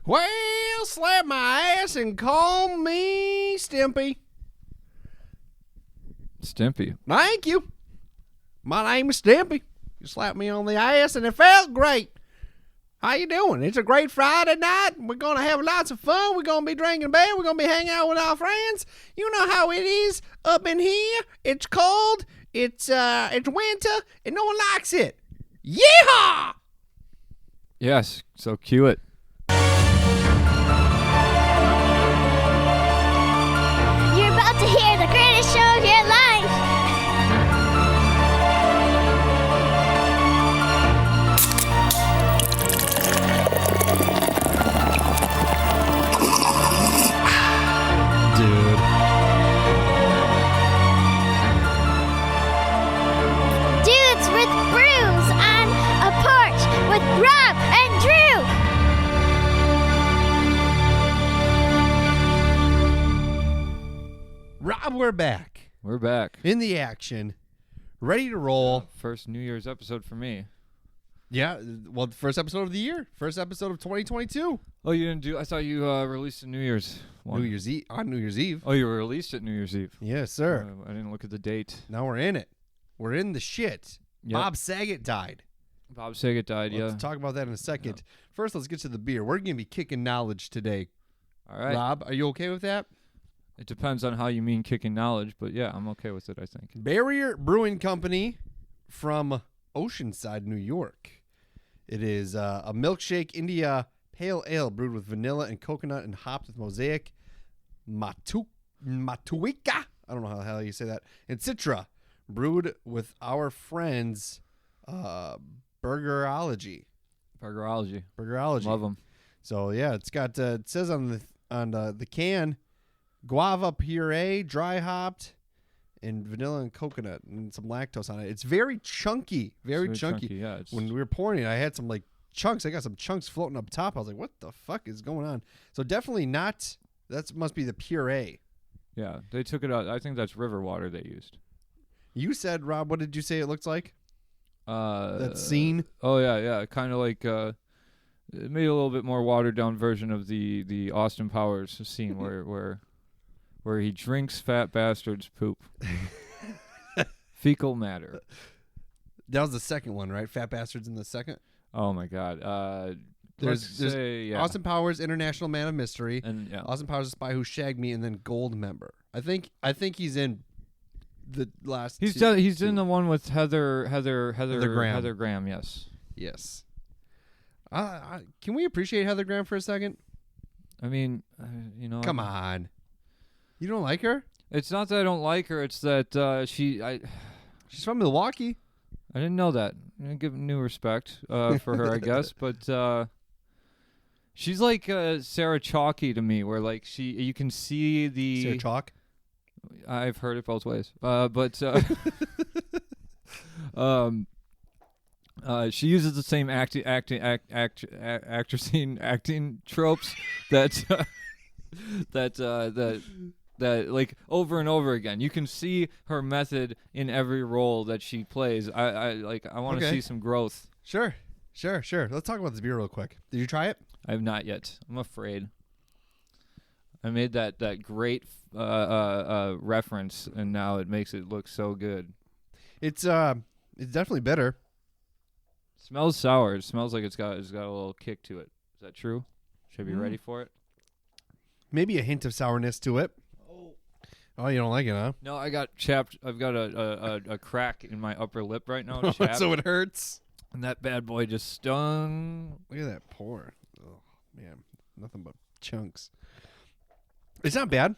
Well, slap my ass and call me Stimpy. Stimpy. Thank you. My name is Stimpy. You slapped me on the ass and it felt great. How you doing? It's a great Friday night. We're going to have lots of fun. We're going to be drinking beer. We're going to be hanging out with our friends. You know how it is up in here. It's cold. It's winter, and no one likes it. Yeehaw! Yes, so cue it. You're about to hear the greatest show of your life. Dude. Dudes with brews on a porch with Rob and Drew. Rob, we're back. We're back. In the action. Ready to roll. First New Year's episode for me. Yeah, well, the first episode of the year. First episode of 2022. Oh, you didn't do... I thought you released a New Year's one. New Year's Eve. On New Year's Eve. Oh, you released it New Year's Eve. Yes, sir. I didn't look at the date. Now we're in it. We're in the shit. Yep. Bob Saget died. Bob Saget died, Let's talk about that in a second. First, let's get to the beer. We're going to be kicking knowledge today. All right. Rob, are you okay with that? It depends on how you mean kicking knowledge, but yeah, I'm okay with it, I think. Barrier Brewing Company from Oceanside, New York. It is a milkshake India pale ale brewed with vanilla and coconut and hopped with mosaic, matuika. I don't know how the hell you say that. And citra, brewed with our friends Burgerology. Burgerology. Love them. So yeah, it's got it says on the can, guava puree, dry hopped, and vanilla and coconut, and some lactose on it. It's very chunky, very chunky. Yeah. When we were pouring it, I had some like chunks. I got some chunks floating up top. I was like, "What the fuck is going on?" So definitely not. That must be the puree. Yeah, they took it out. I think that's river water they used. You said, Rob, what did you say it looks like? That scene. Oh yeah, kind of like maybe a little bit more watered down version of the Austin Powers scene where he drinks fat bastards' poop. Fecal matter. That was the second one, right? Fat bastards in the second. Oh my God. There's Austin Powers, International Man of Mystery, and Austin Powers, The Spy Who Shagged Me, and then Gold Member. I think he's in the last. He's in the one with Heather Graham. Yes. Can we appreciate Heather Graham for a second? I mean, Come on. You don't like her? It's not that I don't like her. It's that She's from Milwaukee. I didn't know that. I'm gonna give new respect for her, I guess. But she's like Sarah Chalky to me, where like you can see the Sarah Chalk. I've heard it both ways. But she uses the same acting tropes that like over and over again. You can see her method in every role that she plays. I want to see some growth. Sure. Let's talk about this beer real quick. Did you try it? I have not yet. I'm afraid. I made that great reference, and now it makes it look so good. It's definitely bitter. Smells sour. It smells like it's got a little kick to it. Is that true? Should I be ready for it? Maybe a hint of sourness to it. Oh, you don't like it, huh? No, I got chapped. I've got a crack in my upper lip right now. Chapped, so it hurts. And that bad boy just stung. Look at that pour. Oh, man. Nothing but chunks. It's not bad.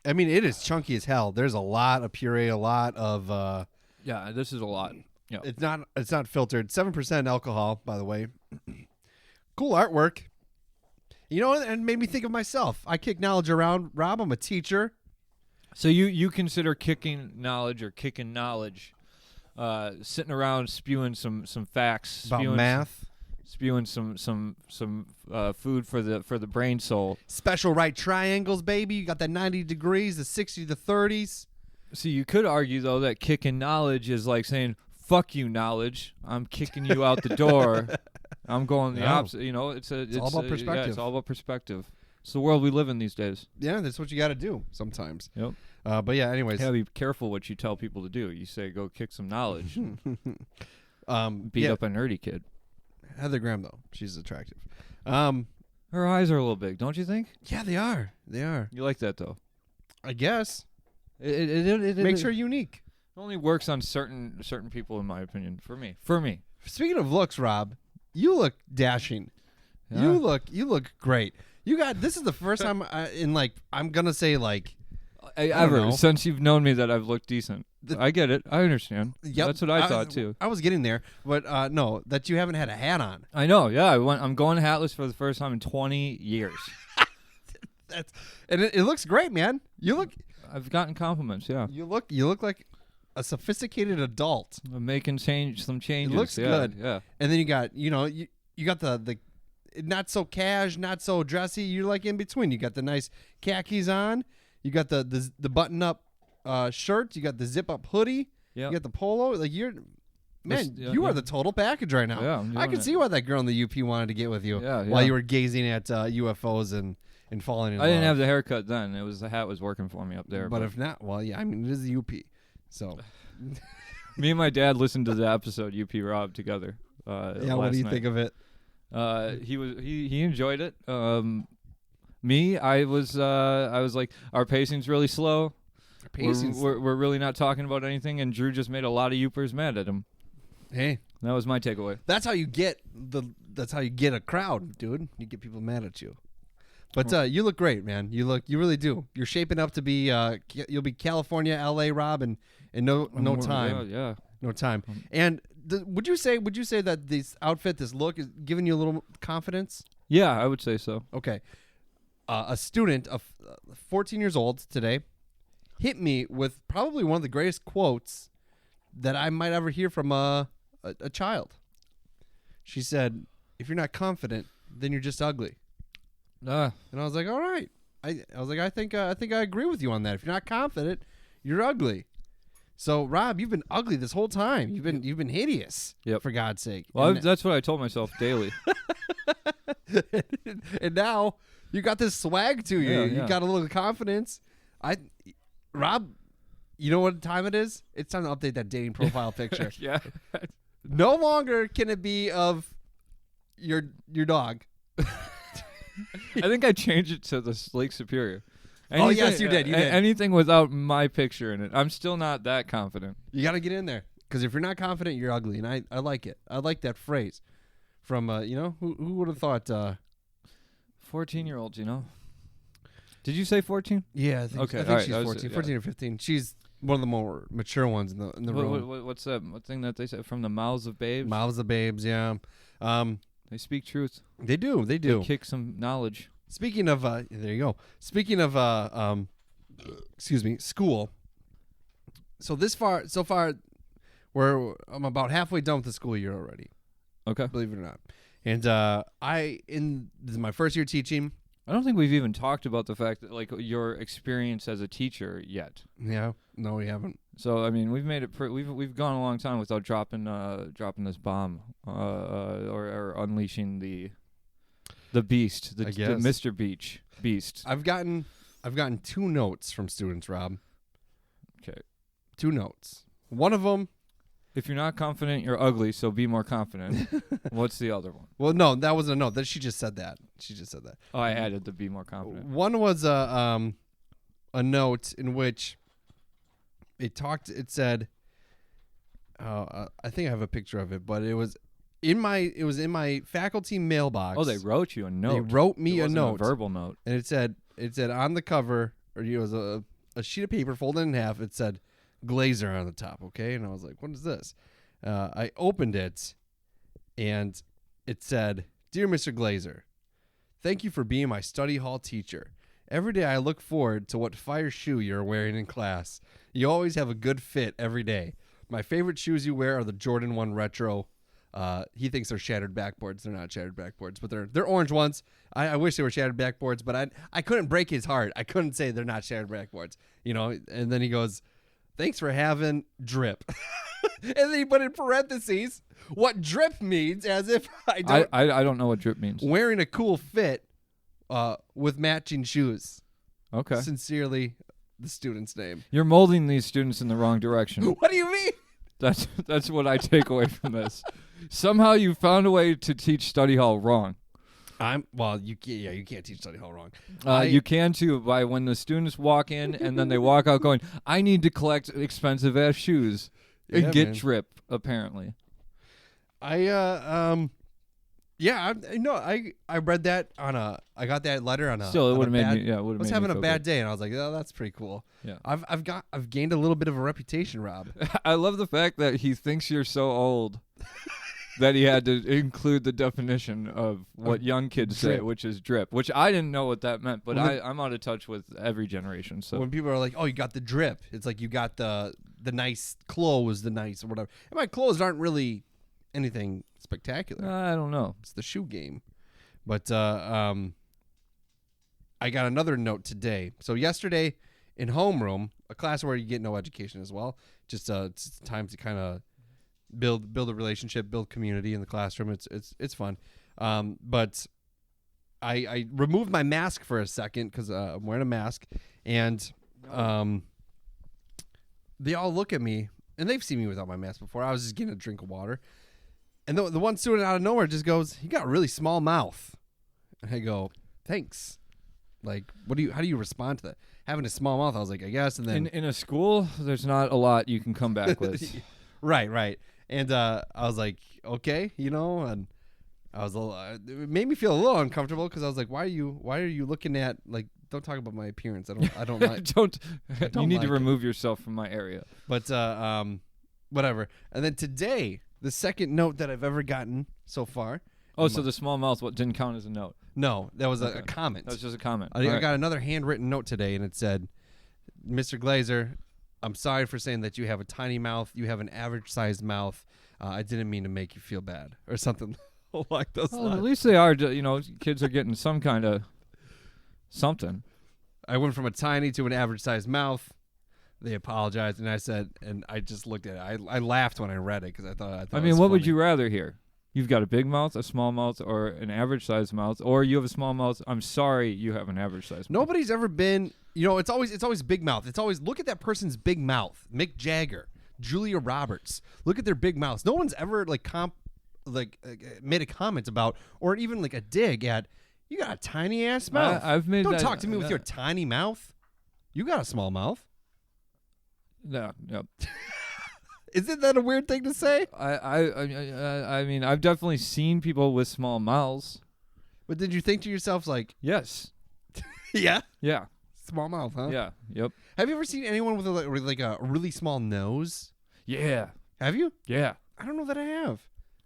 I mean, it is chunky as hell. There's a lot of puree, a lot of... yeah, this is a lot. Yeah. It's not filtered. 7% alcohol, by the way. Cool artwork. You know, and made me think of myself. I kick knowledge around. Rob, I'm a teacher. So you consider kicking knowledge or kicking knowledge, sitting around spewing some facts about math, spewing some food for the brain soul. Special right triangles, baby. You got that 90 degrees, the 60 to 30s. So you could argue though that kicking knowledge is like saying fuck you knowledge. I'm kicking you out the door. I'm going the Yeah. opposite. You know, it's all about Yeah, perspective. it's all about perspective. It's the world we live in these days. Yeah, that's what you got to do sometimes. Yep. But yeah, anyways. Yeah, be careful what you tell people to do. You say go kick some knowledge, and beat yeah, up a nerdy kid. Heather Graham though, she's attractive. Her eyes are a little big, don't you think? Yeah, they are. They are. You like that though. I guess It makes her unique. only works on certain people, in my opinion. For me. Speaking of looks, Rob, you look dashing. Yeah. You look great. You got this is the first time in like I'm gonna say like don't Ever know. since you've known me that I've looked decent. I get it. I understand. Yep, That's what I thought too. I was getting there, but no, that you haven't had a hat on. I know. Yeah, I'm going hatless for the first time in 20 years. And it looks great, man. I've gotten compliments. Yeah, You look like a sophisticated adult. I'm making some changes. It looks yeah, good. Yeah. And then you got you got the not so cash, not so dressy. You're like in between. You got the nice khakis on. You got the button up shirt. You got the zip up hoodie. Yeah. You got the polo. Like you're. Man, Yeah, you yeah. are the total package right now. Yeah, I'm I doing can it. see why that girl in the UP wanted to get with you Yeah, while yeah. you were gazing at UFOs and falling in I love. didn't have the haircut then. The hat was working for me up there. But if not, well, yeah, I mean, it is the UP. So, me and my dad listened to the episode UP Rob together. yeah, what do you think of it? He enjoyed it. Me, I was like, our pacing's really slow. We're really not talking about anything, and Drew just made a lot of Youpers mad at him. Hey, That was my takeaway. that's how you get a crowd, dude. You get people mad at you. But you look great, man. You really do. You're shaping up to be you'll be California, LA, Rob, and no time. Yeah. No time. And would you say that this outfit, this look, is giving you a little confidence? Yeah, I would say so. Okay. A student of 14 years old today hit me with probably one of the greatest quotes that I might ever hear from a child. She said, "If you're not confident, then you're just ugly." And I was like, "All right." I was like, I think I agree with you on that. If you're not confident, you're ugly. So, Rob, you've been ugly this whole time. You've been hideous. Yep. For God's sake. Well, that's what I told myself daily. And now you got this swag to you. Yeah, You yeah. got a little confidence. Rob, you know what time it is? It's time to update that dating profile picture. Yeah. No longer can it be of your dog. I think I changed it to the Lake Superior. Oh, yes, you did, you did. Anything without my picture in it. I'm still not that confident. You got to get in there because if you're not confident, you're ugly. And I like it. I like that phrase from who would have thought? 14-year-olds, Did you say 14? Yeah, I think, Okay, I think all right, she's that was 14, it, yeah. 14 or 15. She's one of the more mature ones in the room. What's that? What thing that they said? From the mouths of babes? Mouths of babes, yeah. They speak truth. They do. They kick some knowledge. Speaking of, there you go. Speaking of, excuse me, school. So far, I'm about halfway done with the school year already. Okay. Believe it or not. And this is my first year teaching. I don't think we've even talked about the fact that like your experience as a teacher yet. Yeah, no, we haven't. So I mean, we've made it. We've gone a long time without dropping this bomb or unleashing the beast, the I guess. Mr. Beast. I've gotten 2 notes from students, Rob. Okay. 2 notes. One of them. If you're not confident, you're ugly. So be more confident. What's the other one? Well, no, that wasn't a note. That she just said that. Oh, I added the be more confident. One was a note in which it said, I think I have a picture of it, but it was in my faculty mailbox. Oh, they wrote you a note. They wrote me It a wasn't note, a verbal note. and it said on the cover, or it was a sheet of paper folded in half. It said Glazer on the top. Okay, and I was like, what is this? I opened it, and it said, "Dear Mr. Glazer, thank you for being my study hall teacher. Every day I look forward to what fire shoe you're wearing in class. You always have a good fit every day. My favorite shoes you wear are the Jordan 1 Retro." He thinks they're shattered backboards. They're not shattered backboards, but they're orange ones. I wish they were shattered backboards, but I couldn't break his heart. I couldn't say they're not shattered backboards, And then he goes, thanks for having drip. And then he put in parentheses what drip means, as if I don't know what drip means. Wearing a cool fit with matching shoes. Okay. Sincerely, the student's name. You're molding these students in the wrong direction. What do you mean? That's what I take away from this. Somehow you found a way to teach study hall wrong. You can't teach study hall wrong. You can too, by when the students walk in and then they walk out going, I need to collect expensive ass shoes and get drip, apparently. I read that I got that letter on a. Still, it would have made me. Yeah, I was having a bad day, and I was like, "Oh, that's pretty cool." Yeah, I've gained a little bit of a reputation, Rob. I love the fact that he thinks you're so old that he had to include the definition of what young kids say, which is drip. Which I didn't know what that meant, but I'm out of touch with every generation. So when people are like, "Oh, you got the drip," it's like you got the nice clothes, the nice or whatever. And my clothes aren't really anything spectacular. I don't know. It's the shoe game. But I got another note today. So yesterday in homeroom, a class where you get no education as well, just it's time to kind of build a relationship, build community in the classroom. It's fun. But I removed my mask for a second because I'm wearing a mask, and they all look at me, and they've seen me without my mask before. I was just getting a drink of water. And the one student out of nowhere just goes, "You got a really small mouth." And I go, "Thanks." Like, how do you respond to that? Having a small mouth, I was like, I guess. And then in a school, there's not a lot you can come back with. Right. And I was like, okay, and I was it made me feel a little uncomfortable because I was like, why are you looking at, like, don't talk about my appearance. I don't like. You need to remove yourself from my area. But whatever. And then today, the second note that I've ever gotten so far. Oh, so the small mouth didn't count as a note? No, that was a comment. That was just a comment. I got another handwritten note today, and it said, "Mr. Glazer, I'm sorry for saying that you have a tiny mouth. You have an average-sized mouth. I didn't mean to make you feel bad," or something like those. Well, at least they are. Kids are getting some kind of something. I went from a tiny to an average-sized mouth. They apologized, and I said, and I just looked at it. I laughed when I read it because I thought. I mean, what would you rather hear? You've got a big mouth, a small mouth, or an average-sized mouth, or you have a small mouth. I'm sorry, you have an average-sized mouth. Nobody's ever been. It's always big mouth. It's always look at that person's big mouth. Mick Jagger, Julia Roberts. Look at their big mouths. No one's ever made a comment about, or even like a dig at. You got a tiny ass mouth. Don't talk to me with your tiny mouth. You got a small mouth. No. Yep. Isn't that a weird thing to say? I mean, I've definitely seen people with small mouths. But did you think to yourself, like, yes, yeah, small mouth, huh? Yeah, yep. Have you ever seen anyone with a really small nose? Yeah. Have you? Yeah. I don't know that I have.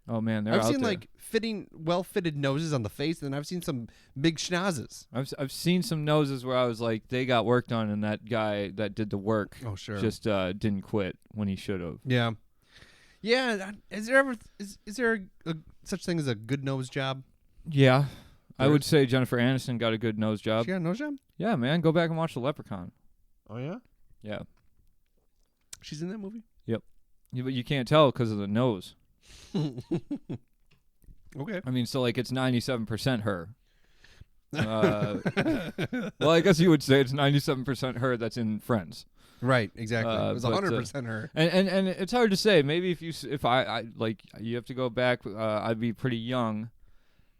Oh man, I've seen like well-fitted noses on the face, and then I've seen some big schnozzes. I've seen some noses where I was like, they got work done, and that guy that did the work, just didn't quit when he should have. Yeah. Is there such thing as a good nose job? Yeah, I would say Jennifer Aniston got a good nose job. She got a nose job? Yeah, man, go back and watch The Leprechaun. Oh yeah. Yeah. She's in that movie. Yep. But you can't tell because of the nose. Okay. I mean, so like it's 97% her. Well, I guess you would say it's 97% her that's in Friends. Right, exactly. It was 100% her. And it's hard to say. Maybe if I like, you have to go back. I'd be pretty young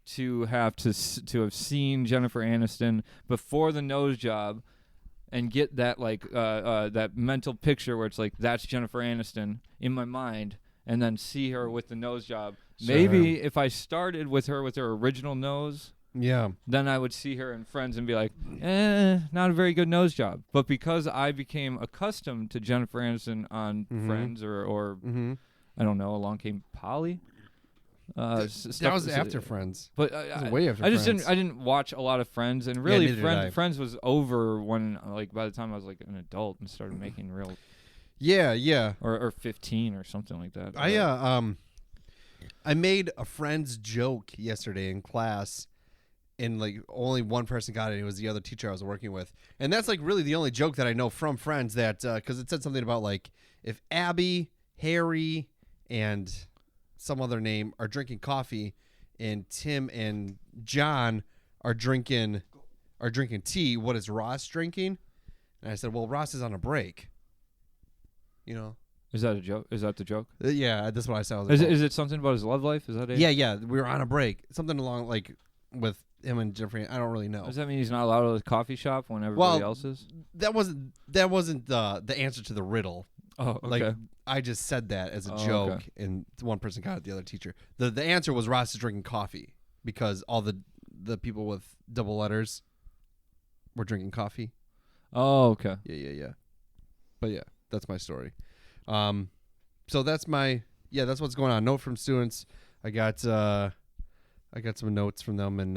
to have seen Jennifer Aniston before the nose job, and get that that mental picture where it's like that's Jennifer Aniston in my mind, and then see her with the nose job. Sure. Maybe if I started with her original nose. Yeah. Then I would see her in Friends and be like, not a very good nose job. But because I became accustomed to Jennifer Aniston on Friends or I don't know, along came Polly. That was after Friends. But way after Friends. I didn't watch a lot of Friends, and really Friends was over when by the time I was like an adult and started making real. Yeah. Or 15 or something like that. I made a Friends joke yesterday in class. and like only one person got it. It was the other teacher I was working with, and that's like really the only joke that I know from friends that because it said something about like if Abby, Harry, and some other name are drinking coffee, and Tim and John are drinking tea, what is Ross drinking? And I said, well, Ross is on a break. You know. Is that a joke? Is that the joke? Yeah, that's what I said. Is it something about his love life? Is that it? Yeah. We were on a break. Something along like with him and Jeffrey. I don't really know. Does that mean he's not allowed at the coffee shop when everybody else is? That wasn't the answer to the riddle. Oh, okay. Like I just said that as a joke, okay. and one person got it, the other teacher. The answer was Ross is drinking coffee because all the people with double letters were drinking coffee. Oh, okay. Yeah. But yeah, that's my story. So that's what's going on. Note from students. I got some notes from them, and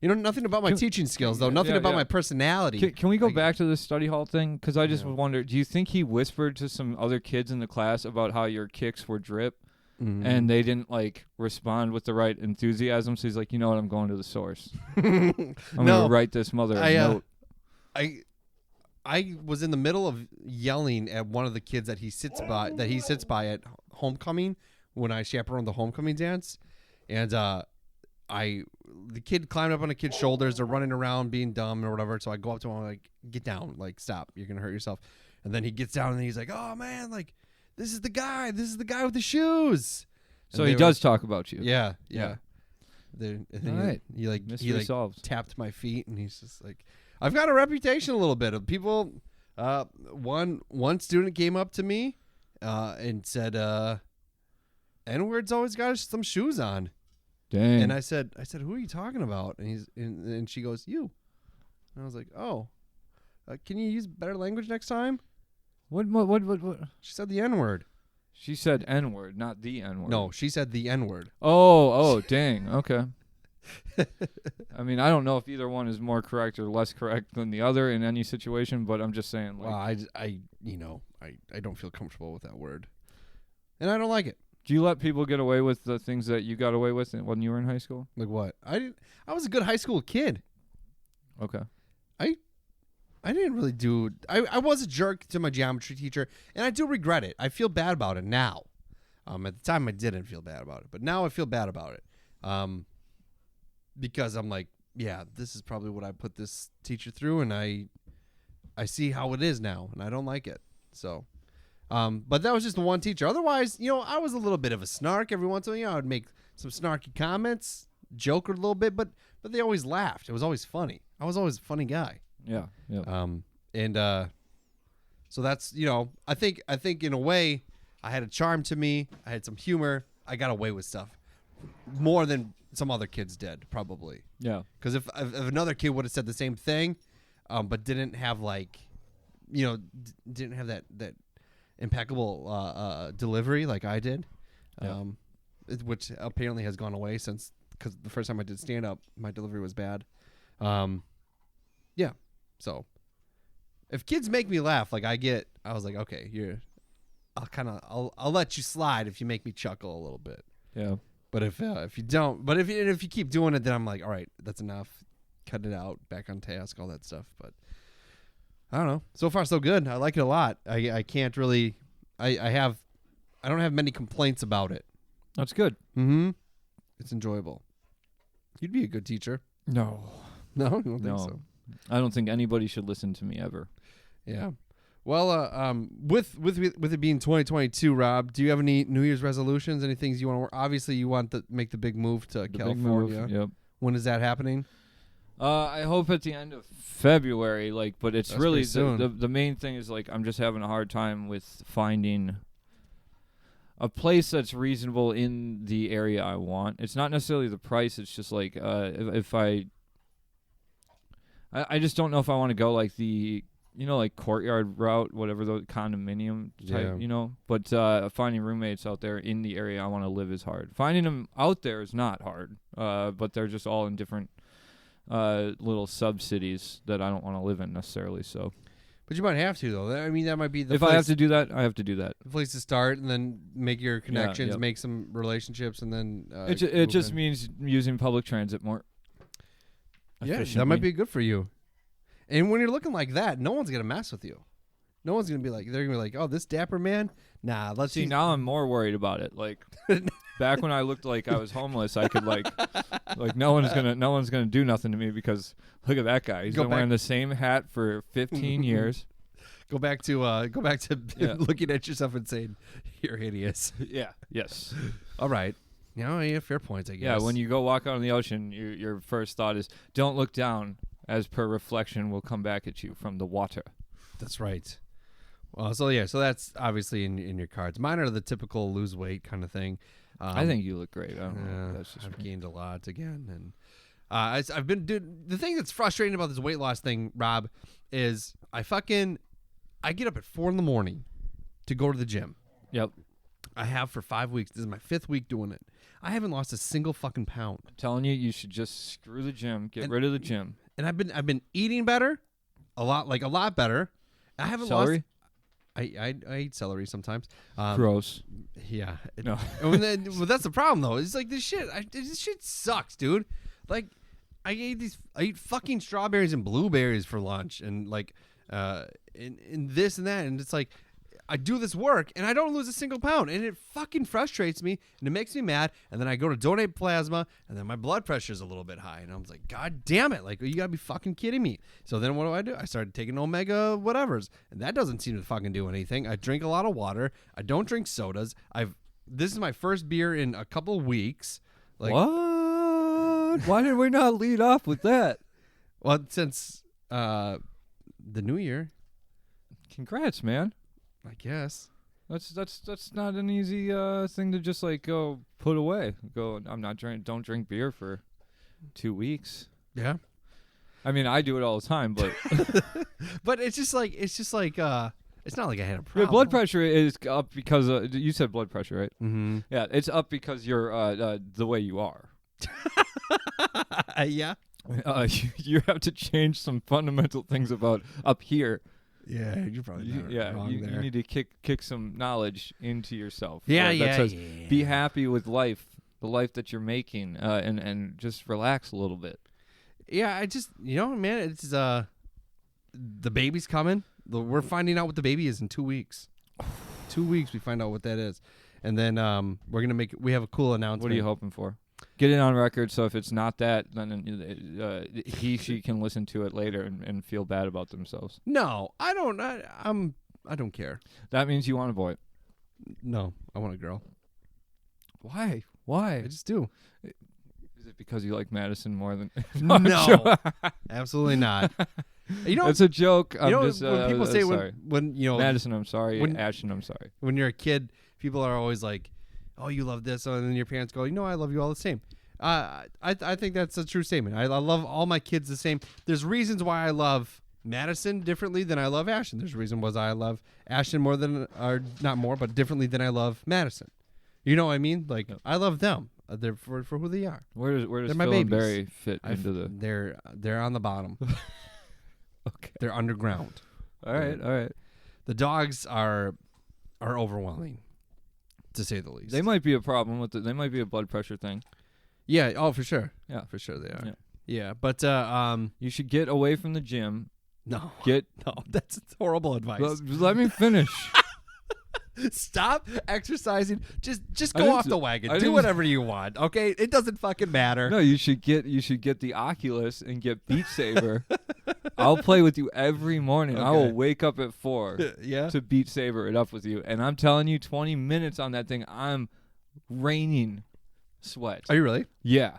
nothing about my teaching skills though. Nothing about my personality. Can we go back to the study hall thing? Because I just wonder, do you think he whispered to some other kids in the class about how your kicks were drip, and they didn't like respond with the right enthusiasm? So he's like, you know what? I'm going to the source. I'm gonna write this mother a note. I was in the middle of yelling at one of the kids that he sits by at homecoming when I chaperoned the homecoming dance, and the kid climbed up on a kid's shoulders. They're running around being dumb or whatever. So I go up to him, I'm like, get down, like stop, you're gonna hurt yourself. And then he gets down and he's like, oh man, like this is the guy with the shoes. And so he does talk about you. Yeah. All right. He solved. Tapped my feet and he's just like, I've got a reputation a little bit of people. One student came up to me and said, N-word's always got some shoes on. Dang. And I said, who are you talking about? And she goes, you. And I was like, oh, can you use better language next time? What? She said the N-word. She said N-word, not the N-word. No, she said the N-word. Oh, dang. Okay. I mean, I don't know if either one is more correct or less correct than the other in any situation, but I'm just saying. Like, well, I don't feel comfortable with that word, and I don't like it. Do you let people get away with the things that you got away with when you were in high school? Like what? I was a good high school kid. Okay. I didn't really do. I was a jerk to my geometry teacher, and I do regret it. I feel bad about it now. At the time, I didn't feel bad about it, but now I feel bad about it. Because I'm like, yeah, this is probably what I put this teacher through, and I see how it is now, and I don't like it. So, but that was just the one teacher. Otherwise, I was a little bit of a snark. Every once in a while, I would make some snarky comments, joke a little bit, but they always laughed. It was always funny. I was always a funny guy. Yeah. So that's, I think in a way, I had a charm to me. I had some humor. I got away with stuff more than some other kids did, probably. Yeah. Because if another kid would have said the same thing, but didn't have didn't have that impeccable delivery like I did, which apparently has gone away because the first time I did stand up, my delivery was bad. Yeah. So if kids make me laugh, like I was like, okay, I'll let you slide if you make me chuckle a little bit. Yeah. But if you don't, but if you keep doing it, then I'm like, all right, that's enough. Cut it out, back on task, all that stuff. But I don't know. So far, so good. I like it a lot. I can't really. I don't have many complaints about it. That's good. Mm-hmm. It's enjoyable. You'd be a good teacher. No, I don't think so. I don't think anybody should listen to me ever. Yeah. Well, with it being 2022, Rob, do you have any New Year's resolutions? Any things you want to work? Obviously, you want to make the big move to California. Big move, yep. When is that happening? I hope at the end of February. But it's really the main thing is I'm just having a hard time with finding a place that's reasonable in the area I want. It's not necessarily the price. It's just if I just don't know if I want to go the courtyard route, whatever, the condominium type, But finding roommates out there in the area I want to live is hard. Finding them out there is not hard, but they're just all in different little sub-cities that I don't want to live in necessarily. So, but you might have to, though. I mean, that might be the if I have to do that, I have to do that. The place to start, and then make your connections, make some relationships, and then it just means using public transit more. Yeah, that might be good for you. And when you're looking like that, no one's gonna mess with you. No one's gonna be like, they're gonna be like, oh, this dapper man. Nah, let's see. Now I'm more worried about it. Like back when I looked like I was homeless, I could like no one's gonna do nothing to me because look at that guy. He's been wearing the same hat for 15 years. Go back to looking at yourself and saying you're hideous. Yeah. Yes. All right. Yeah, fair points, I guess. Yeah. When you go walk out on the ocean, your first thought is don't look down, as per reflection will come back at you from the water. That's right. Well, so that's obviously in your cards. Mine are the typical lose weight kind of thing. I think you look great. I don't know. That's just I've gained a lot again, and I've been the thing that's frustrating about this weight loss thing, Rob, is I get up at 4 a.m. to go to the gym. Yep. I have for 5 weeks. This is my 5th week doing it. I haven't lost a single fucking pound. I'm telling you, you should just screw the gym. Get rid of the gym. And I've been eating better, a lot better. I haven't celery? lost. I eat celery sometimes. Gross. Yeah. No. Well, that's the problem though. It's like this shit sucks, dude. Like I eat fucking strawberries and blueberries for lunch, and like in this and that, and it's like I do this work and I don't lose a single pound, and it fucking frustrates me and it makes me mad. And then I go to donate plasma, and then my blood pressure is a little bit high, and I'm like, God damn it! Like, you gotta be fucking kidding me. So then what do? I started taking omega whatevers, and that doesn't seem to fucking do anything. I drink a lot of water. I don't drink sodas. This is my first beer in a couple weeks. Like, what? Why did we not lead off with that? Well, since the new year. Congrats, man. I guess that's not an easy thing to just like go put away. Don't drink beer for 2 weeks. Yeah. I mean, I do it all the time, but but it's just like it's not like I had a problem. Your blood pressure is up because you said blood pressure, right? Mm-hmm. Yeah, it's up because you're the way you are. Yeah. You have to change some fundamental things about up here. Yeah, you're probably wrong you there. need to kick some knowledge into yourself. Yeah, that says, be happy with life, the life that you're making, and just relax a little bit. Yeah, I just man, it's the baby's coming. We're finding out what the baby is in 2 weeks. 2 weeks we find out what that is, and then we have a cool announcement. What are you hoping for? Get it on record, so if it's not that, then she can listen to it later and feel bad about themselves. No, I don't. I don't care. That means you want a boy. No, I want a girl. Why? I just do. Is it because you like Madison more than? No, absolutely not. It's a joke. When people say when Madison, I'm sorry. Ashton, I'm sorry. When you're a kid, people are always like, oh, you love this, and then your parents go, I love you all the same. I think that's a true statement. I love all my kids the same. There's reasons why I love Madison differently than I love Ashton. There's reasons why I love Ashton more than, or not more, but differently than I love Madison. You know what I mean? Like, I love them. They're for who they are. Where does Phil and Barry fit into the? They're on the bottom. Okay. They're underground. All right. The dogs are overwhelming, to say the least. They might be a problem with it. They might be a blood pressure thing. Yeah. Oh, for sure. Yeah, for sure they are. Yeah. Yeah, but you should get away from the gym. No, that's horrible advice. Let me finish. Stop exercising. Just go off the wagon. Do whatever you want. Okay, it doesn't fucking matter. No, you should get the Oculus and get Beat Saber. I'll play with you every morning. Okay. I will wake up at 4 yeah. to Beat Saber it up with you, and I'm telling you, 20 minutes on that thing, I'm raining sweat. Are you really? Yeah.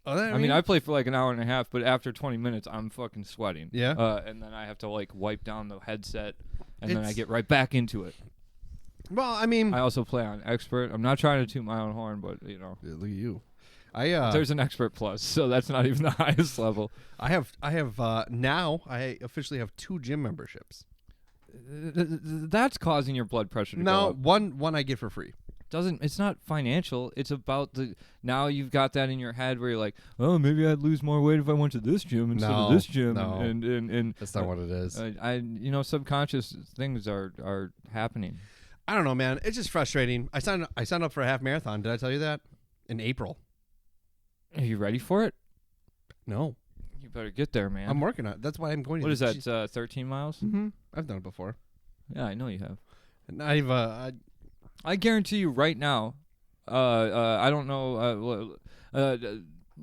Oh, I mean, I play for like an hour and a half, but after 20 minutes, I'm fucking sweating. Yeah. And then I have to like wipe down the headset, and then I get right back into it. Well, I mean, I also play on Expert. I'm not trying to toot my own horn, but look at you. There's an Expert Plus, so that's not even the highest level. I have now I officially have 2 gym memberships. That's causing your blood pressure to go up. One I get for free. It's not financial. It's about now you've got that in your head where you're like, oh, maybe I'd lose more weight if I went to this gym instead of this gym. No, and that's not what it is. Subconscious things are happening. I don't know, man. It's just frustrating. I signed up for a half marathon. Did I tell you that? In April. Are you ready for it? No. better get there, man. I'm working on it. That's why I'm going to. What is that? 13 miles? Mm-hmm. I've done it before. Yeah, I know you have. And I guarantee you right now. I don't know.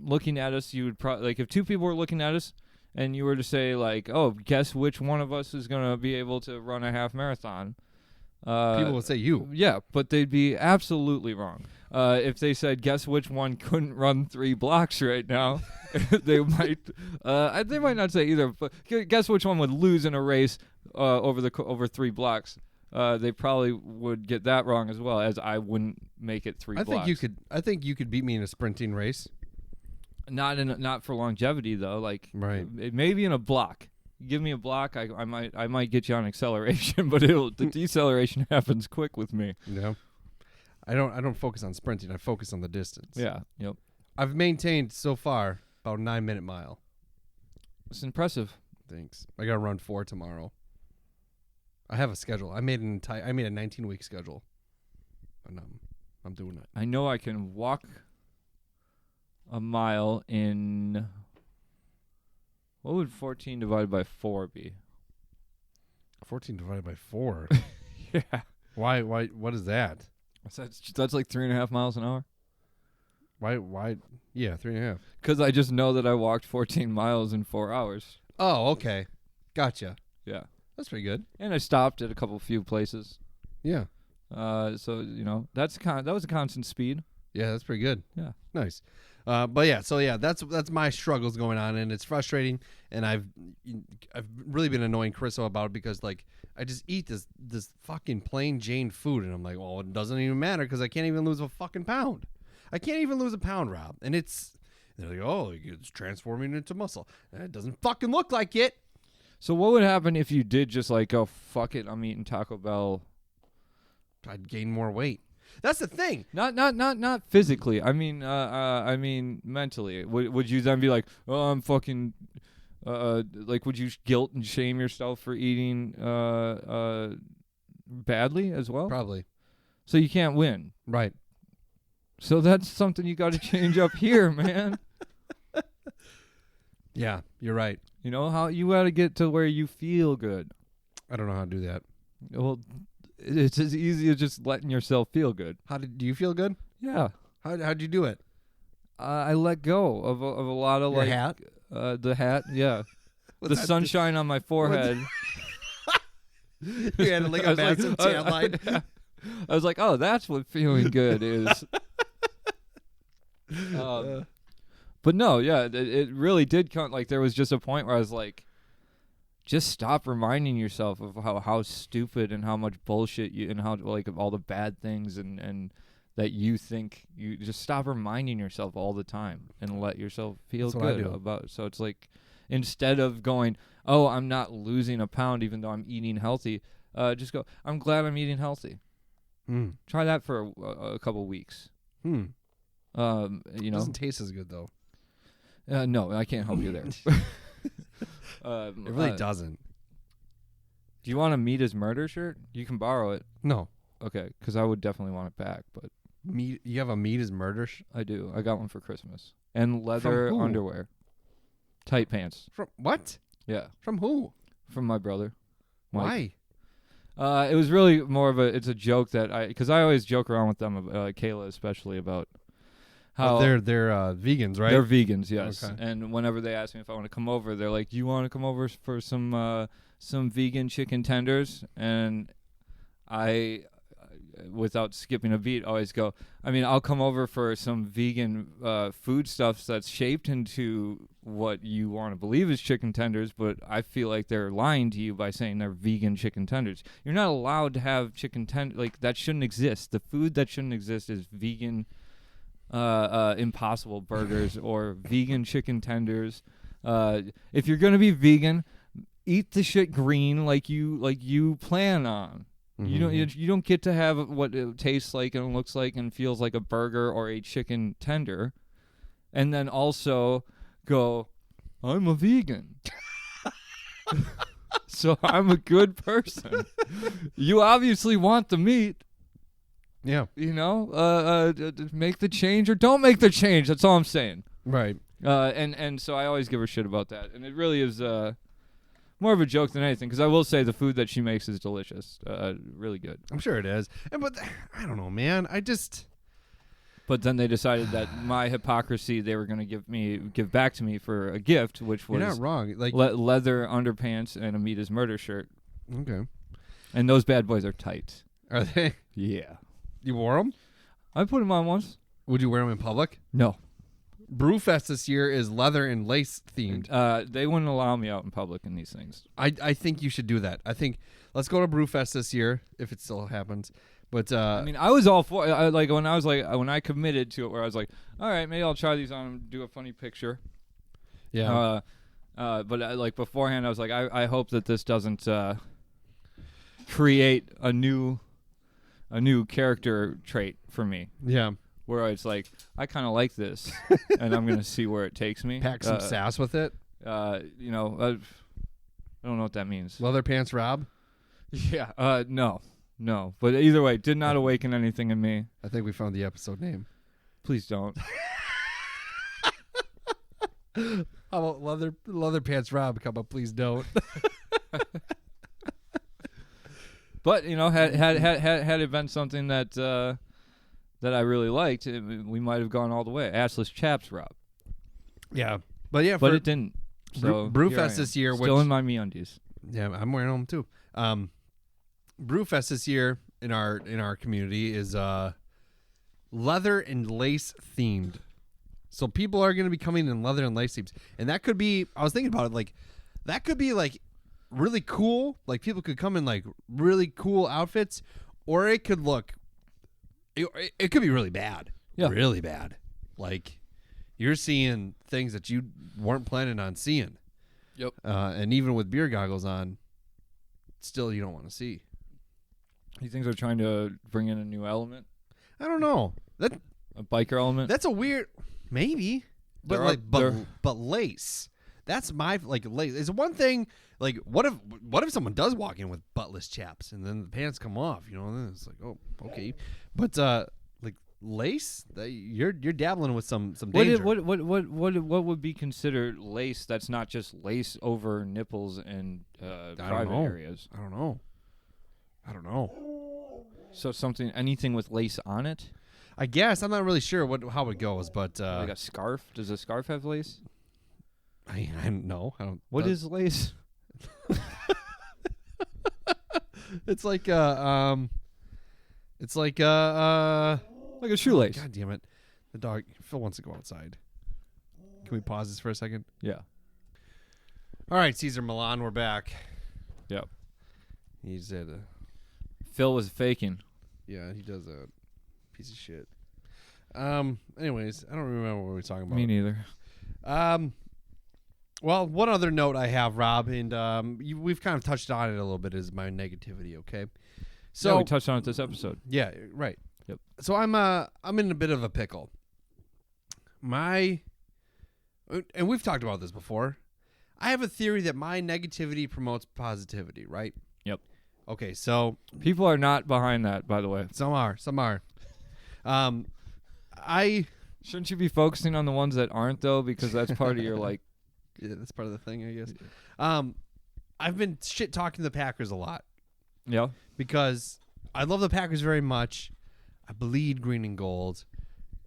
Looking at us, you would probably like if two people were looking at us, and you were to say like, "Oh, guess which one of us is gonna be able to run a half marathon?" People would say you. Yeah, but they'd be absolutely wrong. If they said, "Guess which one couldn't run 3 blocks right now?" they might. They might not say either. But guess which one would lose in a race over 3 blocks? They probably would get that wrong as well, as I wouldn't make it 3 blocks. I think you could beat me in a sprinting race. Not for longevity though. Like right. Maybe in a block. Give me a block, I might get you on acceleration, but the deceleration happens quick with me. Yeah. I don't focus on sprinting. I focus on the distance. Yeah. Yep. I've maintained so far about a 9-minute mile. It's impressive. Thanks. I got to run 4 tomorrow. I have a schedule. I made a 19-week schedule, and I'm doing it. I know I can walk a mile in. What would 14 divided by 4 be? 14 divided by 4. Yeah. Why? What is that? That's like 3.5 miles an hour. Why? Yeah, 3.5. Because I just know that I walked 14 miles in 4 hours. Oh, okay. Gotcha. Yeah. That's pretty good. And I stopped at a few places. Yeah. So that was a constant speed. Yeah, that's pretty good. Yeah. Nice. But yeah, so yeah, that's my struggles going on, and it's frustrating, and I've really been annoying Chriso about it because like I just eat this fucking plain Jane food, and I'm like, well, it doesn't even matter because I can't even lose a fucking pound. I can't even lose a pound, Rob, and they're like, oh, it's transforming into muscle, and it doesn't fucking look like it. So what would happen if you did just like, oh fuck it, I'm eating Taco Bell? I'd gain more weight. That's the thing. Not physically. I mean mentally. Would you then be like, oh, I'm fucking, like, would you guilt and shame yourself for eating badly as well? Probably. So you can't win. Right. So that's something you got to change up here, man. Yeah, you're right. You know how you got to get to where you feel good. I don't know how to do that. Well, it's as easy as just letting yourself feel good. Do you feel good? Yeah. How'd you do it? I let go of a lot of Your like hat? The hat, yeah. The sunshine on my forehead. You had like a massive tan line. I was like, oh, that's what feeling good is. But no, yeah, it really did come. Like there was just a point where I was like, just stop reminding yourself of how stupid and how much bullshit you and how like of all the bad things and that you think. You just stop reminding yourself all the time and let yourself feel good about. So it's like instead of going, oh, I'm not losing a pound even though I'm eating healthy, just go, I'm glad I'm eating healthy. Try that for a couple weeks. You know, it doesn't taste as good though. No, I can't help you there. It really doesn't. Do you want a Meat is Murder shirt? You can borrow it. No. Okay, because I would definitely want it back. But meat? You have a Meat is Murder? I do. I got one for Christmas. And leather underwear. Tight pants. From what? Yeah. From who? From my brother. Mike. Why? It was really more of it's a joke because I always joke around with them, Kayla especially, about how they're vegans, right? They're vegans, yes. Okay. And whenever they ask me if I want to come over, they're like, "Do you want to come over for some vegan chicken tenders?" And I, without skipping a beat, always go, I mean, I'll come over for some vegan foodstuffs that's shaped into what you want to believe is chicken tenders, but I feel like they're lying to you by saying they're vegan chicken tenders. You're not allowed to have chicken tenders. Like, that shouldn't exist. The food that shouldn't exist is vegan Impossible burgers or vegan chicken tenders. If you're going to be vegan, eat the shit green like you plan on. Mm-hmm. You don't get to have what it tastes like and looks like and feels like a burger or a chicken tender, and then also go, I'm a vegan, so I'm a good person. You obviously want the meat. Yeah. You know, make the change or don't make the change. That's all I'm saying. Right. And so I always give her shit about that, and it really is more of a joke than anything. Because I will say the food that she makes is delicious, really good. I'm sure it is. But I don't know, man. But then they decided that my hypocrisy they were going to give back to me for a gift, which was you're not wrong. Like leather underpants and a Meat Is Murder shirt. Okay. And those bad boys are tight. Are they? Yeah. You wore them? I put them on once. Would you wear them in public? No. Brewfest this year is leather and lace themed. They wouldn't allow me out in public in these things. I think you should do that. I think let's go to Brewfest this year if it still happens. But I mean, I was all for when I committed to it, where I was like, all right, maybe I'll try these on and do a funny picture. Yeah. But beforehand, I was like, I hope that this doesn't create a new character trait for me. Yeah. Where it's like, I kind of like this, and I'm gonna see where it takes me. Pack some sass with it. I don't know what that means. Leather pants, Rob. Yeah. No. But either way, did not awaken anything in me. I think we found the episode name. Please don't. How about leather pants, Rob? Come on, please don't. But had it been something that I really liked, we might have gone all the way. Assless chaps, Rob. Yeah, but it didn't. So Brewfest this year, still in my MeUndies. Yeah, I'm wearing them too. Brewfest this year in our community is leather and lace themed. So people are going to be coming in leather and lace themes, and that could be. I was thinking about it, like that could be like really cool. Like people could come in like really cool outfits, or it could look. It could be really bad. Yeah, really bad. Like you're seeing things that you weren't planning on seeing. Yep. And even with beer goggles on, still you don't want to see. You think they're trying to bring in a new element? I don't know. A biker element? That's a weird, maybe. But but lace. That's my lace. It's one thing. Like what if someone does walk in with buttless chaps and then the pants come off? And then it's like, oh, okay. But like lace, you're dabbling with some danger. What would be considered lace? That's not just lace over nipples and private areas. I don't know. So anything with lace on it? I guess I'm not really sure how it goes, but like a scarf. Does a scarf have lace? I don't know. I don't. What is lace? It's like a shoelace. God damn it! The dog Phil wants to go outside. Can we pause this for a second? Yeah. All right, Caesar Milan, we're back. Yep. He's at Phil was faking. Yeah, he does a piece of shit. Anyways, I don't remember what we were talking about. Me neither. Well, one other note I have, Rob, and we've kind of touched on it a little bit, is my negativity. Okay, so we touched on it this episode. Yeah, right. Yep. So I'm in a bit of a pickle. And we've talked about this before. I have a theory that my negativity promotes positivity, right? Yep. Okay, so people are not behind that, by the way. Some are. Shouldn't you be focusing on the ones that aren't, though, because that's part of your Yeah, that's part of the thing, I guess. I've been shit talking the Packers a lot. Yeah. Because I love the Packers very much. I bleed green and gold.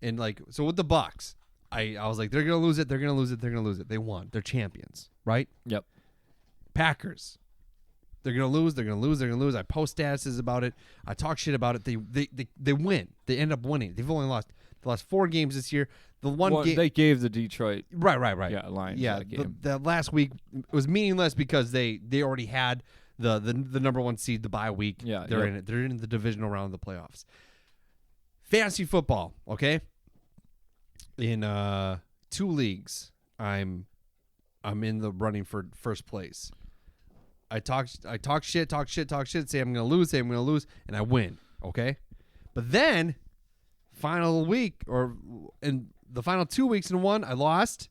And so with the Bucks, I was like, they're gonna lose it, they're gonna lose it, they're gonna lose it. They won. They're champions, right? Yep. Packers. They're gonna lose, they're gonna lose, they're gonna lose. I post statuses about it. I talk shit about it. They win. They end up winning. They've only lost 4 games this year. The one game they gave the Detroit right. Yeah, Lions. Yeah, that game. The last week was meaningless because they already had the number 1 seed the bye week. Yeah, they're in it. They're in the divisional round of the playoffs. Fantasy football, okay? In 2 leagues, I'm in the running for first place. I talk shit, say I'm gonna lose, and I win. Okay, but then final week in the final 2 weeks in one, I lost,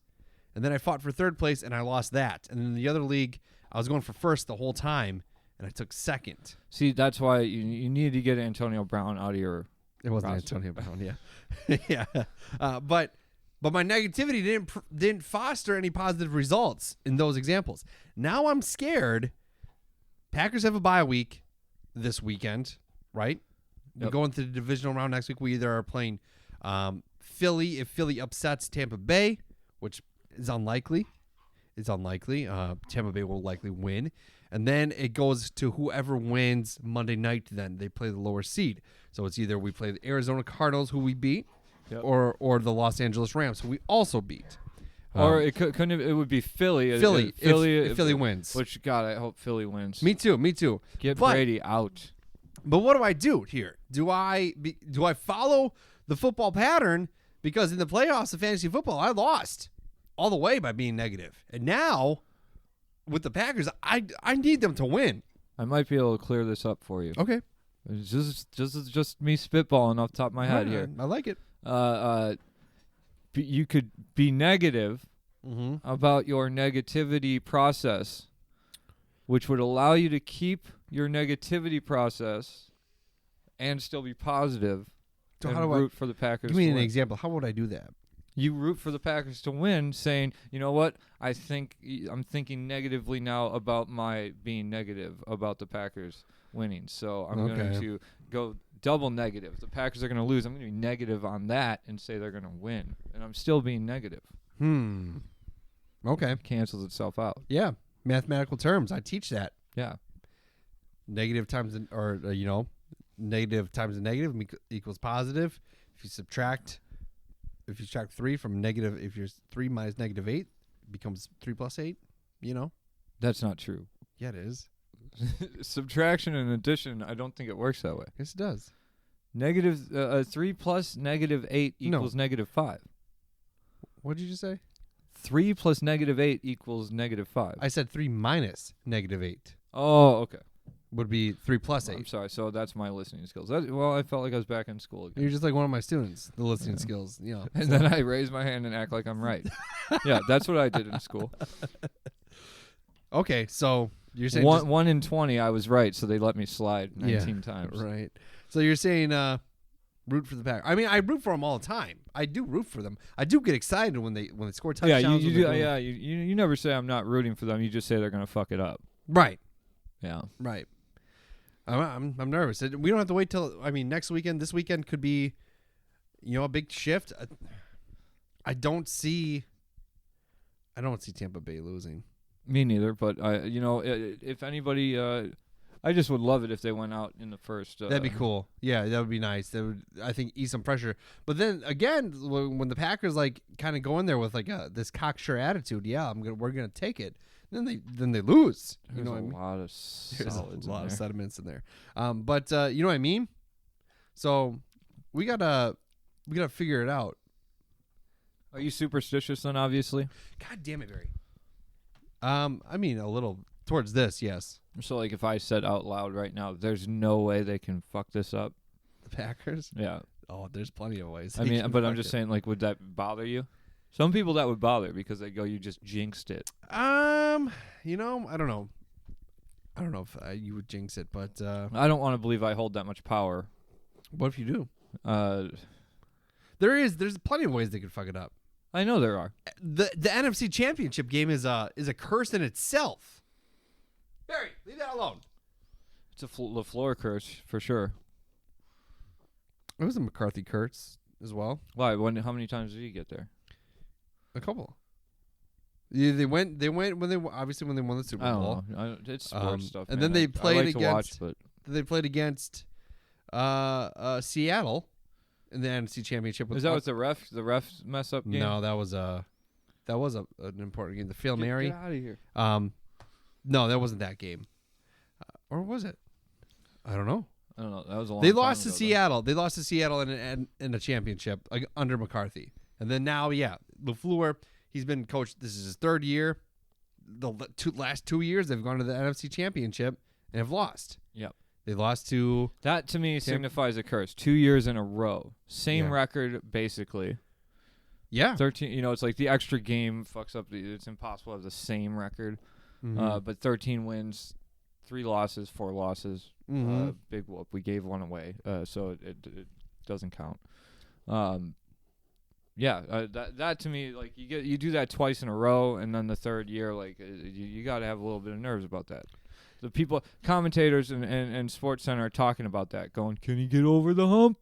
and then I fought for third place and I lost that. And in the other league, I was going for first the whole time and I took second. See, that's why you needed to get Antonio Brown out of your. It wasn't roster. Antonio Brown, yeah, yeah. But But my negativity didn't foster any positive results in those examples. Now I'm scared. Packers have a bye week this weekend, right? Yep. We go into the divisional round next week. We either are playing Philly if Philly upsets Tampa Bay, which is unlikely. It's unlikely. Tampa Bay will likely win. And then it goes to whoever wins Monday night. Then they play the lower seed. So it's either we play the Arizona Cardinals, who we beat, or the Los Angeles Rams, who we also beat. Or it couldn't. It would be Philly. Philly. If if Philly wins. Which, God, I hope Philly wins. Me too. Get But- Brady out. But what do I do here? Do I follow the football pattern? Because in the playoffs of fantasy football, I lost all the way by being negative. And now, with the Packers, I need them to win. I might be able to clear this up for you. Okay. It's just me spitballing off the top of my head here. I like it. You could be negative about your negativity process, which would allow you to keep your negativity process and still be positive. So and how do I root for the Packers? give me to an win. example? How would I do that? You root for the Packers to win, saying, you know what? I'm thinking negatively now about my being negative about the Packers winning. So I'm going to go double negative. The Packers are going to lose. I'm going to be negative on that and say they're going to win. And I'm still being negative. Okay. It cancels itself out. Yeah. Mathematical terms. I teach that. Yeah. Negative times negative times a negative equals positive. If you subtract 3 from negative, if you're 3 minus negative 8, it becomes 3 plus 8. That's not true. Yeah, it is. Subtraction and addition, I don't think it works that way. Yes, it does. Negative 3 plus negative 8 equals negative 5. What did you just say? 3 plus negative 8 equals negative 5. I said 3 minus negative 8 Oh, okay. would be 3 plus 8. I'm sorry. So that's my listening skills. I felt like I was back in school again. You're just like one of my students, the listening skills. And then I raise my hand and act like I'm right. Yeah, that's what I did in school. Okay, so you're saying 1 in 20, I was right, so they let me slide 19 times. Right. So you're saying root for the Packers. I mean, I root for them all the time. I do root for them. I do get excited when they score touchdowns. Yeah, you do. when Yeah, you never say I'm not rooting for them. You just say they're gonna fuck it up. Right. Yeah. Right. I'm nervous. We don't have to wait till. I mean, next weekend. This weekend could be, a big shift. I don't see Tampa Bay losing. Me neither. But if anybody, I just would love it if they went out in the first. That'd be cool. Yeah, that would be nice. That would, I think, ease some pressure. But then again, when the Packers kind of go in there with this cocksure attitude, we're gonna take it. Then they lose. There's what I a mean? lot of There's solids a lot in of there. sediments in there. But you know what I mean? So we gotta figure it out. Are you superstitious then? Obviously. God damn it, Barry. I mean a little towards this, yes. So like, if I said out loud right now, there's no way they can fuck this up. The Packers? Yeah. Oh, there's plenty of ways. I mean, but I'm just saying, like, would that bother you? Some people that would bother because they go, you just jinxed it. I don't know. I don't know if you would jinx it, but I don't want to believe I hold that much power. what if you do? There's There's plenty of ways they could fuck it up. I know there are. The NFC Championship game is a curse in itself. Barry, leave that alone. It's a LaFleur curse for sure. It was a McCarthy curse as well. Why? How many times did he get there? A couple. Yeah, they went when they won the Super I Bowl. don't know. It's sports stuff. And man. then they I played like to watch, but They played against Seattle in the NFC Championship. is that what the ref mess up game? No, that was an important game. The Hail Mary. Get out of here. No, that wasn't that game. Or was it? I don't know. I don't know. That was a long They time lost to ago, though. Seattle. They lost to Seattle in a championship under McCarthy. And then now, LaFleur, he's been coached. This is his third year. The last 2 years, they've gone to the NFC Championship and have lost. Yep. They lost to... That, to me, signifies a curse. 2 years in a row. Same Yeah. record, basically. Yeah. 13, it's like the extra game fucks up. It's impossible to have the same record. Mhm. But 13 wins, 3 losses, 4 losses. Mhm. Big whoop. We gave one away, so it doesn't count. Yeah, that to me, like you do that twice in a row, and then the third year, like you got to have a little bit of nerves about that. The people, commentators and Sports Center are talking about that, going, "Can he get over the hump?"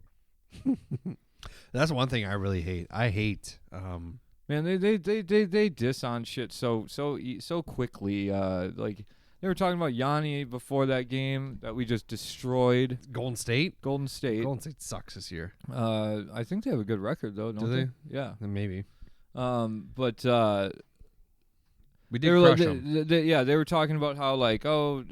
That's one thing I really hate. I hate. Man, they diss on shit so quickly. Like they were talking about Yanni before that game that we just destroyed. Golden State. Golden State Sucks this year. I think they have a good record though, don't Do they? Yeah. Then maybe. But we did crush them. They were talking about how like, oh,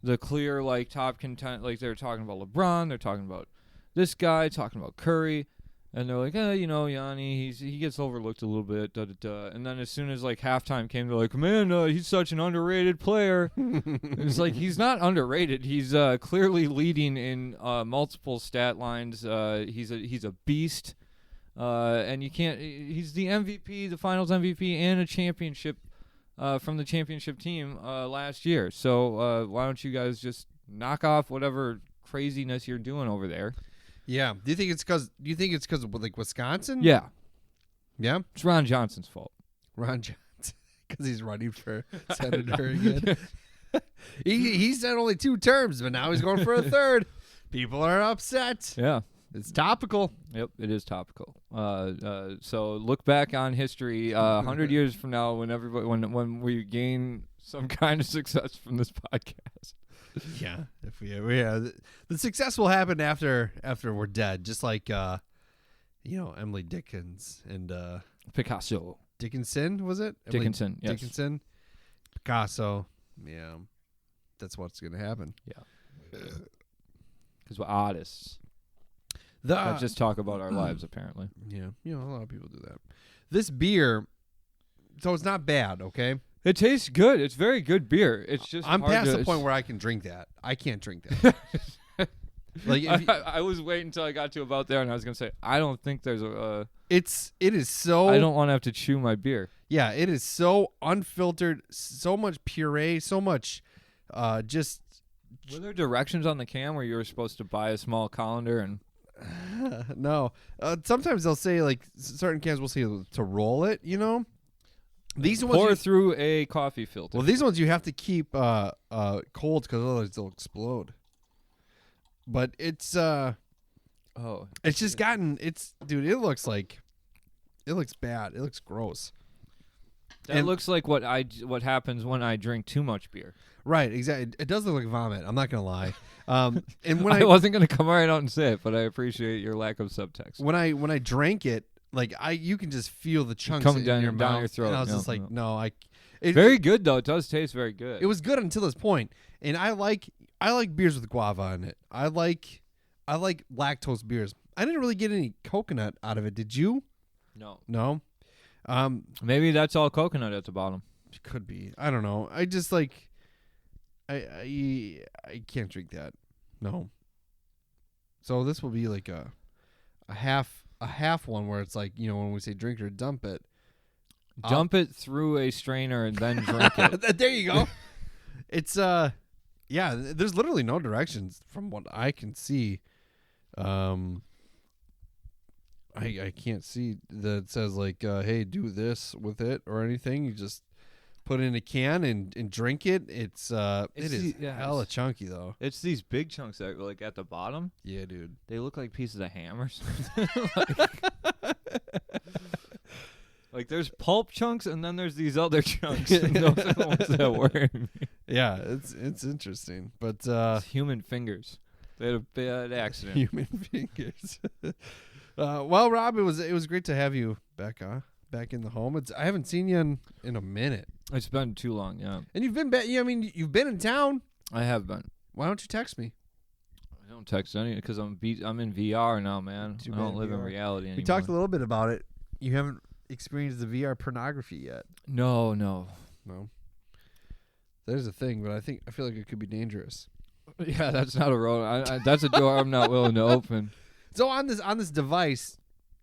the clear like top content. Like they were talking about LeBron. They're talking about this guy, talking about Curry. And they're like, Yanni, he gets overlooked a little bit, And then as soon as like halftime came, they're like, man, he's such an underrated player. It's like he's not underrated. He's clearly leading in multiple stat lines. He's a beast, and you can't. He's the MVP, the Finals MVP, and a championship from the championship team last year. So why don't you guys just knock off whatever craziness you're doing over there? Yeah. Do you think it's because of like Wisconsin? Yeah. Yeah. It's Ron Johnson's fault. Ron Johnson, because he's running for senator again. He said only 2 terms, but now he's going for a third. People are upset. Yeah. It's topical. Yep, it is topical. So look back on history 100 years from now when we gain some kind of success from this podcast. Yeah, if the success will happen after we're dead, just like Emily Dickens and Picasso. Dickinson, was it? Dickinson, yes. Dickinson, Picasso. Yeah, that's gonna happen. Yeah, because we're artists. Not just talk about our lives, apparently. Yeah, a lot of people do that. This beer, so it's not bad. Okay. It tastes good. It's very good beer. It's just I'm past the point where I can drink that. I can't drink that. Like I was waiting until I got to about there, and I was gonna say I don't think there's a. It is so. I don't want to have to chew my beer. Yeah, it is so unfiltered, so much puree, so much, just. Were there directions on the can where you were supposed to buy a small colander and? No. Sometimes they'll say like certain cans will say to roll it. These ones pour through a coffee filter. Well, these ones you have to keep cold because otherwise they'll explode. But it's just gotten dude. It looks bad. It looks gross. That looks like what happens when I drink too much beer. Right, exactly. It does look like vomit. I'm not gonna lie. And when I wasn't gonna come right out and say it, but I appreciate your lack of subtext. When I drank it. Like you can just feel the chunks coming down your throat. And I was just like, no, very good though. It does taste very good. It was good until this point, and I like beers with guava in it. I like lactose beers. I didn't really get any coconut out of it. Did you? No. Maybe that's all coconut at the bottom. It could be. I don't know. I just like. I can't drink that. No. So this will be like a half one where it's like, when we say drink or dump it. Dump it through a strainer and then drink it. There you go. It's there's literally no directions from what I can see. I can't see that it says like hey, do this with it or anything. You just put it in a can and drink it. It is hella chunky though. It's these big chunks that are like at the bottom. Yeah, dude. They look like pieces of ham or something. Like there's pulp chunks and then there's these other chunks. And those are the ones that worry me. Yeah, it's interesting, but it's human fingers. They had a bad accident. Human fingers. Well, Rob, it was great to have you back in the home. I haven't seen you in a minute. It's been too long, yeah. And you've been back. You've been in town. I have been. Why don't you text me? I don't text any because I'm in VR now, man. I don't live in reality anymore. We talked a little bit about it. You haven't experienced the VR pornography yet. No. There's a thing, but I feel like it could be dangerous. Yeah, that's not a road. That's a door I'm not willing to open. So on this device,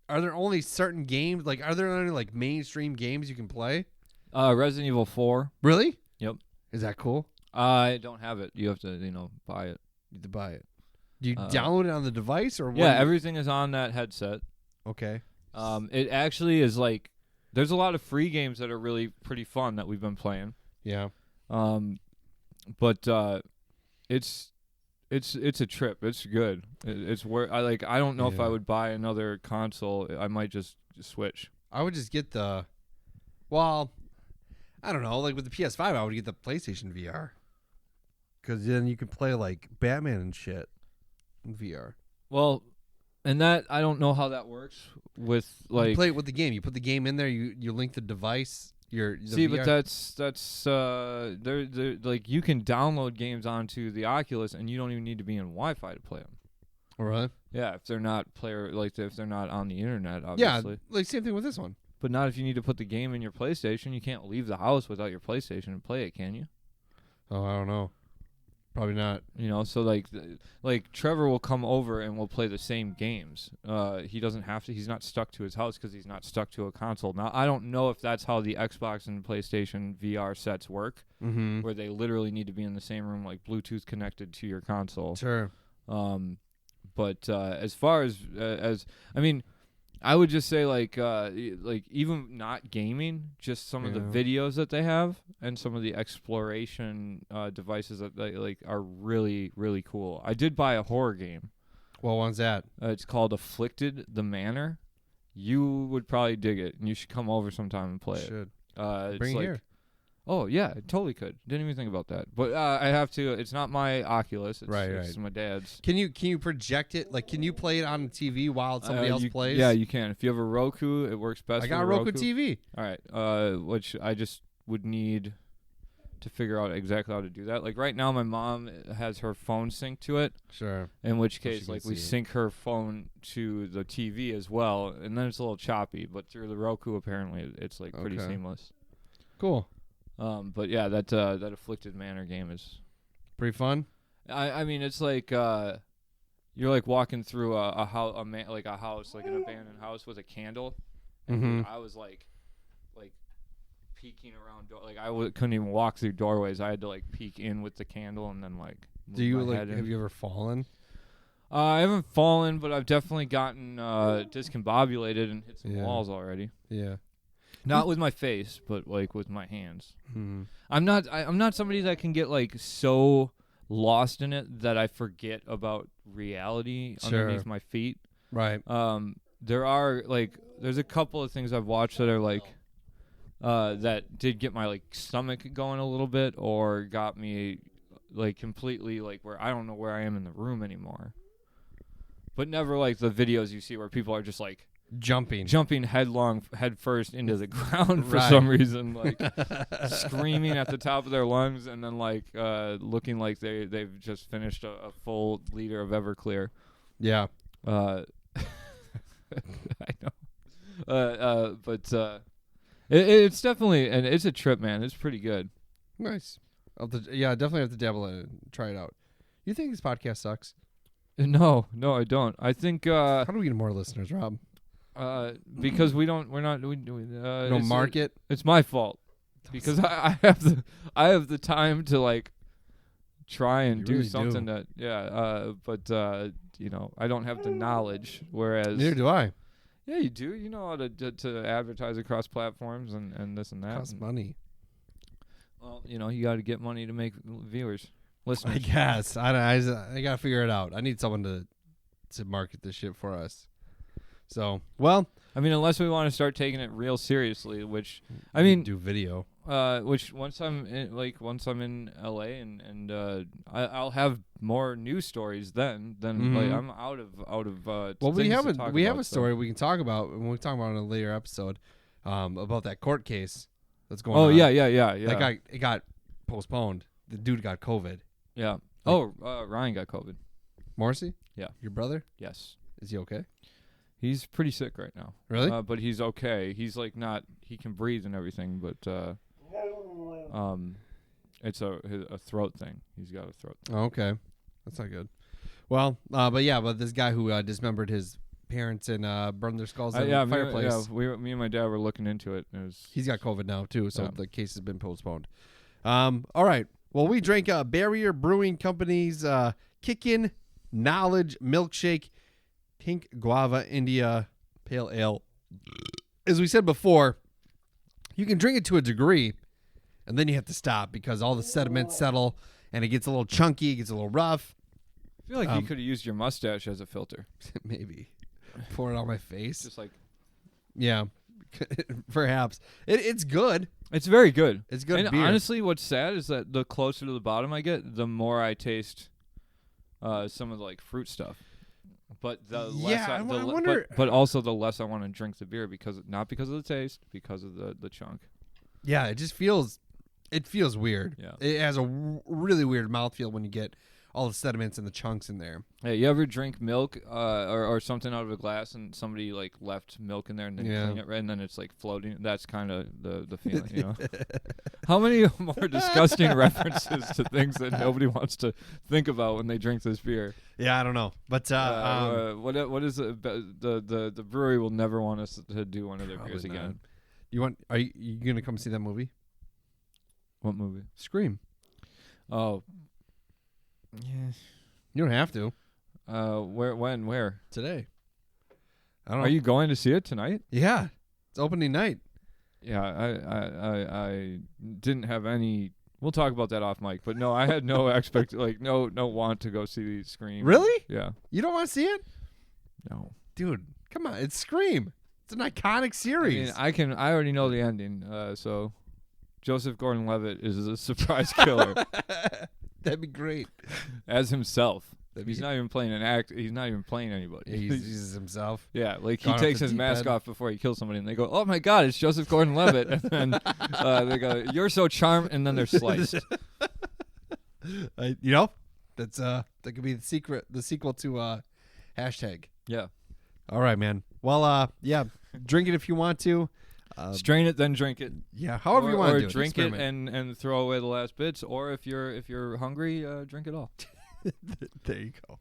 are there only certain games? Like, are there any like mainstream games you can play? Resident Evil 4. Really? Yep. Is that cool? I don't have it. You have to, buy it. You have to buy it. Do you download it on the device or what? Yeah, everything is on that headset. Okay. It actually is like there's a lot of free games that are really pretty fun that we've been playing. Yeah. But it's a trip. It's good. It's where I don't know if I would buy another console. I might just switch. I would just get well, I don't know. Like with the PS5, I would get the PlayStation VR. Because then you can play like Batman and shit in VR. Well, and that I don't know how that works with like you play it with the game. You put the game in there. You link the device. See, VR. but that's they're like you can download games onto the Oculus and you don't even need to be in Wi-Fi to play them. All right. Yeah, if they're not if they're not on the internet, obviously. Yeah, like same thing with this one. But not if you need to put the game in your PlayStation. You can't leave the house without your PlayStation and play it, can you? Oh, I don't know. Probably not. You know, so like Trevor will come over and we'll play the same games. He doesn't have to. He's not stuck to his house because he's not stuck to a console. Now, I don't know if that's how the Xbox and PlayStation VR sets work, where they literally need to be in the same room, like Bluetooth connected to your console. Sure. But as far as I mean, I would just say like even not gaming, just some of the videos that they have and some of the exploration devices that they like are really, really cool. I did buy a horror game. What one's that? It's called Afflicted: The Manor. You would probably dig it, and you should come over sometime and play it. Bring it here. Oh yeah, I totally could. Didn't even think about that. But I have to. It's not my Oculus. It's my dad's. Can you project it? Like, can you play it on the TV while somebody else plays? Yeah, you can. If you have a Roku, it works best. I got a Roku TV. All right. Which I just would need to figure out exactly how to do that. Like right now, my mom has her phone synced to it. Sure. In which case, like we sync her phone to the TV as well, and then it's a little choppy. But through the Roku, apparently, it's like pretty seamless. Cool. But yeah, that Afflicted Manor game is pretty fun. I mean, it's like you're like walking through a house, like an abandoned house with a candle, and I was like peeking around, couldn't even walk through doorways. I had to like peek in with the candle and then like. Do you like? Have you ever fallen? I haven't fallen, but I've definitely gotten discombobulated and hit some walls already. Yeah. Not with my face, but like with my hands. Mm-hmm. I'm not somebody that can get like so lost in it that I forget about reality underneath my feet. Right. There's a couple of things I've watched that are like that did get my like stomach going a little bit or got me like completely like where I don't know where I am in the room anymore. But never like the videos you see where people are just like jumping head first into the ground for some reason, like screaming at the top of their lungs, and then like looking like they've just finished a full liter of Everclear. Yeah. I know. But it's definitely, and it's a trip, man. It's pretty good. Nice. Definitely have to dabble in it and try it out. You think this podcast sucks? No, I don't. I think. How do we get more listeners, Rob? Because we don't market. It's my fault because I have the time to like try and do something that but I don't have the knowledge. Whereas neither do I. Yeah, you do. You know how to advertise across platforms and this and that. Costs money. Well, you got to get money to make viewers, listeners. I guess I got to figure it out. I need someone to market this shit for us. So, well, I mean, unless we want to start taking it real seriously, which I mean, do video. Which once I'm in LA and I'll have more news stories then. Like I'm out of. Well, we have a story we can talk about, and we'll talk about it in a later episode, about that court case that's going on. Oh yeah. It got postponed. The dude got COVID. Yeah. Ryan got COVID. Morrissey? Yeah. Your brother? Yes. Is he okay? He's pretty sick right now. Really? But he's okay. He's like he can breathe and everything, but it's a throat thing. He's got a throat thing. Oh, okay. That's not good. Well, but this guy who dismembered his parents and burned their skulls in the fireplace. Me and my dad were looking into it. He's got COVID now too, so the case has been postponed. All right. Well, we drank Barrier Brewing Company's Kickin Knowledge Milkshake Pink Guava India Pale Ale as we said before, you can drink it to a degree, and then you have to stop because all the sediments settle, and it gets a little chunky, it gets a little rough. I feel like you could have used your mustache as a filter. Maybe. Pour it on my face. Just like. Yeah. Perhaps. It's good. It's very good. It's good and beer. Honestly, what's sad is that the closer to the bottom I get, the more I taste some of the like fruit stuff. But the less I wonder. but also the less I want to drink the beer not because of the taste, because of the chunk. Yeah, it just feels weird. Yeah. It has a really weird mouthfeel when you get all the sediments and the chunks in there. Hey, you ever drink milk or something out of a glass and somebody like left milk in there and then clean it right and then it's like floating? That's kind of the feeling, you know. How many more disgusting references to things that nobody wants to think about when they drink this beer? Yeah, I don't know, but what is it? The brewery will never want us to do one of their beers again. Are you gonna come see that movie? What movie? Scream. Oh. Yeah. You don't have to. Where? Today. I don't know. Are you going to see it tonight? Yeah. It's opening night. Yeah, I didn't have any. We'll talk about that off mic, but no, I had no no want to go see Scream. Really? Yeah. You don't want to see it? No. Dude, come on. It's Scream. It's an iconic series. I already know the ending, so Joseph Gordon-Levitt is a surprise killer. That'd be great. As himself. He's not even playing an act. He's not even playing anybody. Yeah, he's himself. Yeah, like he Gone takes off the his deep mask end. off before he kills somebody, and they go, "Oh my God, it's Joseph Gordon-Levitt!" And then they go, "You're so charmed," and then they're sliced. That's that could be the sequel to hashtag. Yeah, All right, man. Well, yeah, drink it if you want to. strain it, then drink it. Yeah, however you want or to do it. drink it Experiment. and throw away the last bits, or if you're hungry, drink it all. There you go.